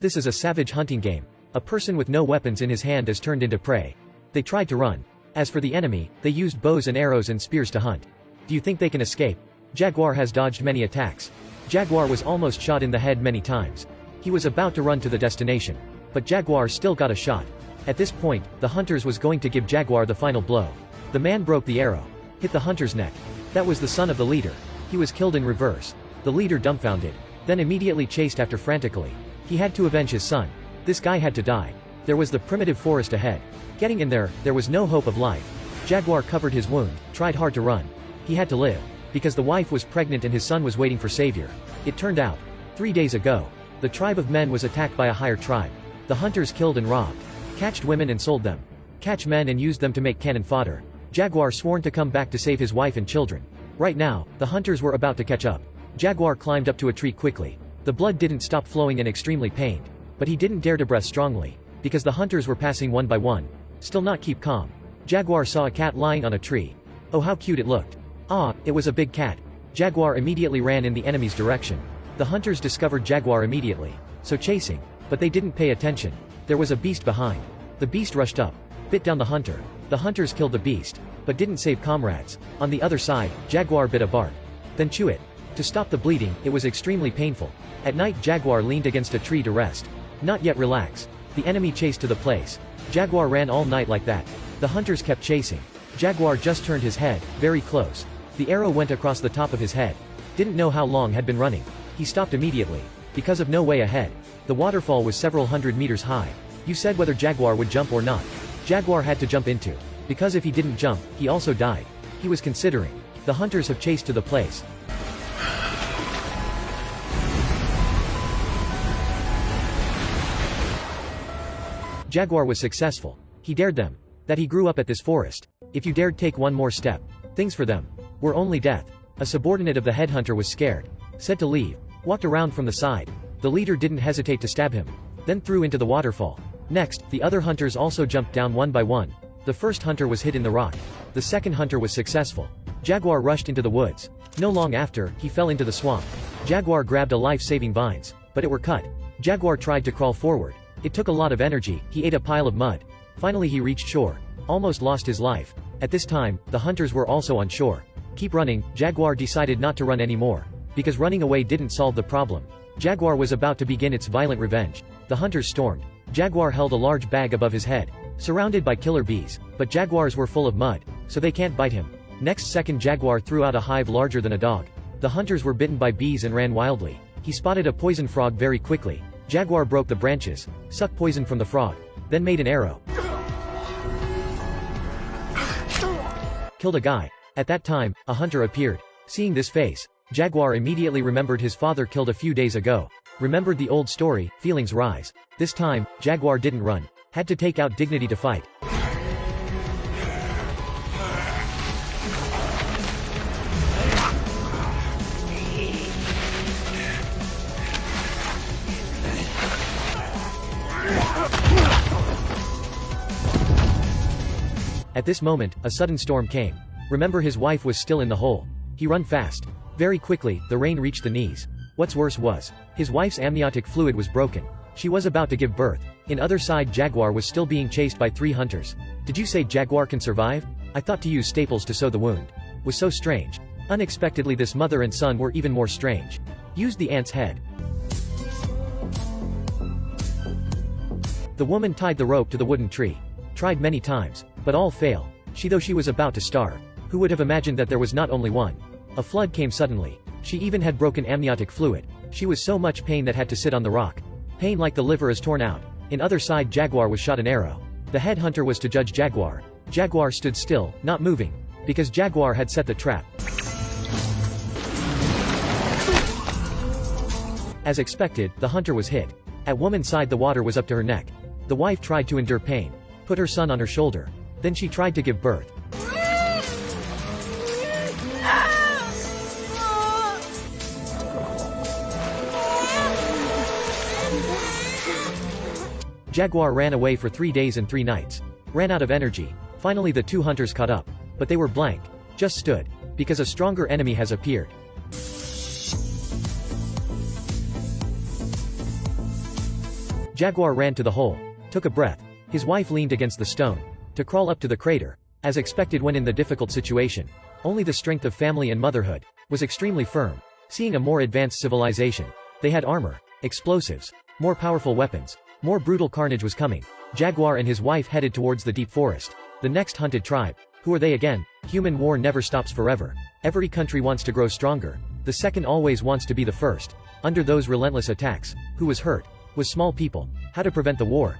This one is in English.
This is a savage hunting game. A person with no weapons in his hand is turned into prey. They tried to run. As for the enemy, they used bows and arrows and spears to hunt. Do you think they can escape? Jaguar has dodged many attacks. Jaguar was almost shot in the head many times. He was about to run to the destination. But Jaguar still got a shot. At this point, the hunters was going to give Jaguar the final blow. The man broke the arrow. Hit the hunter's neck. That was the son of the leader. He was killed in reverse. The leader dumbfounded. Then immediately chased after frantically. He had to avenge his son. This guy had to die. There was the primitive forest ahead. Getting in there was no hope of life. Jaguar covered his wound, tried hard to run. He had to live. Because the wife was pregnant and his son was waiting for savior. It turned out. 3 days ago. The tribe of men was attacked by a higher tribe. The hunters killed and robbed. Catched women and sold them. Catch men and used them to make cannon fodder. Jaguar sworn to come back to save his wife and children. Right now, the hunters were about to catch up. Jaguar climbed up to a tree quickly. The blood didn't stop flowing and extremely pained. But he didn't dare to breath strongly. Because the hunters were passing one by one. Still not keep calm. Jaguar saw a cat lying on a tree. Oh, how cute it looked. Ah, it was a big cat. Jaguar immediately ran in the enemy's direction. The hunters discovered Jaguar immediately. So chasing. But they didn't pay attention. There was a beast behind. The beast rushed up. Bit down the hunter. The hunters killed the beast. But didn't save comrades. On the other side, Jaguar bit a bark. Then chew it. To stop the bleeding, it was extremely painful. At night Jaguar leaned against a tree to rest. Not yet relax. The enemy chased to the place. Jaguar ran all night like that. The hunters kept chasing. Jaguar just turned his head, very close. The arrow went across the top of his head. Didn't know how long had been running. He stopped immediately. Because of no way ahead. The waterfall was several hundred meters high. You said whether Jaguar would jump or not. Jaguar had to jump into. Because if he didn't jump, he also died. He was considering. The hunters have chased to the place. Jaguar was successful. He dared them. That he grew up at this forest. If you dared take one more step, things for them were only death. A subordinate of the headhunter was scared. Said to leave. Walked around from the side. The leader didn't hesitate to stab him. Then threw into the waterfall. Next, the other hunters also jumped down one by one. The first hunter was hit in the rock. The second hunter was successful. Jaguar rushed into the woods. No long after, he fell into the swamp. Jaguar grabbed a life-saving vines, but it were cut. Jaguar tried to crawl forward. It took a lot of energy. He ate a pile of mud. Finally he reached shore. Almost lost his life. At this time, the hunters were also on shore. Keep running. Jaguar decided not to run anymore. Because running away didn't solve the problem. Jaguar was about to begin its violent revenge. The hunters stormed. Jaguar held a large bag above his head. Surrounded by killer bees. But jaguars were full of mud. So they can't bite him. Next second Jaguar threw out a hive larger than a dog. The hunters were bitten by bees and ran wildly. He spotted a poison frog very quickly. Jaguar broke the branches. Sucked poison from the frog. Then made an arrow. Killed a guy. At that time, a hunter appeared. Seeing this face, Jaguar immediately remembered his father killed a few days ago. Remembered the old story, feelings rise. This time, Jaguar didn't run. Had to take out dignity to fight. At this moment, a sudden storm came. Remember his wife was still in the hole. He run fast. Very quickly, the rain reached the knees. What's worse was, his wife's amniotic fluid was broken. She was about to give birth. In other side Jaguar was still being chased by 3 hunters. Did you say Jaguar can survive? I thought to use staples to sew the wound. Was so strange. Unexpectedly this mother and son were even more strange. Used the ant's head. The woman tied the rope to the wooden tree. Tried many times. But all fail. Though she was about to starve. Who would have imagined that there was not only one? A flood came suddenly. She even had broken amniotic fluid. She was so much pain that had to sit on the rock. Pain like the liver is torn out. In other side Jaguar was shot an arrow. The headhunter was to judge Jaguar. Jaguar stood still, not moving. Because Jaguar had set the trap. As expected, the hunter was hit. At woman's side the water was up to her neck. The wife tried to endure pain. Put her son on her shoulder. Then she tried to give birth. Jaguar ran away for 3 days and 3 nights. Ran out of energy. Finally the 2 hunters caught up. But they were blank. Just stood. Because a stronger enemy has appeared. Jaguar ran to the hole, took a breath. His wife leaned against the stone to crawl up to the crater. As expected when in the difficult situation, only the strength of family and motherhood was extremely firm. Seeing a more advanced civilization, they had armor, explosives, more powerful weapons, more brutal carnage was coming. Jaguar and his wife headed towards the deep forest. The next hunted tribe. Who are they again? Human war never stops forever. Every country wants to grow stronger. The second always wants to be the first. Under those relentless attacks, who was hurt? Was small people. How to prevent the war?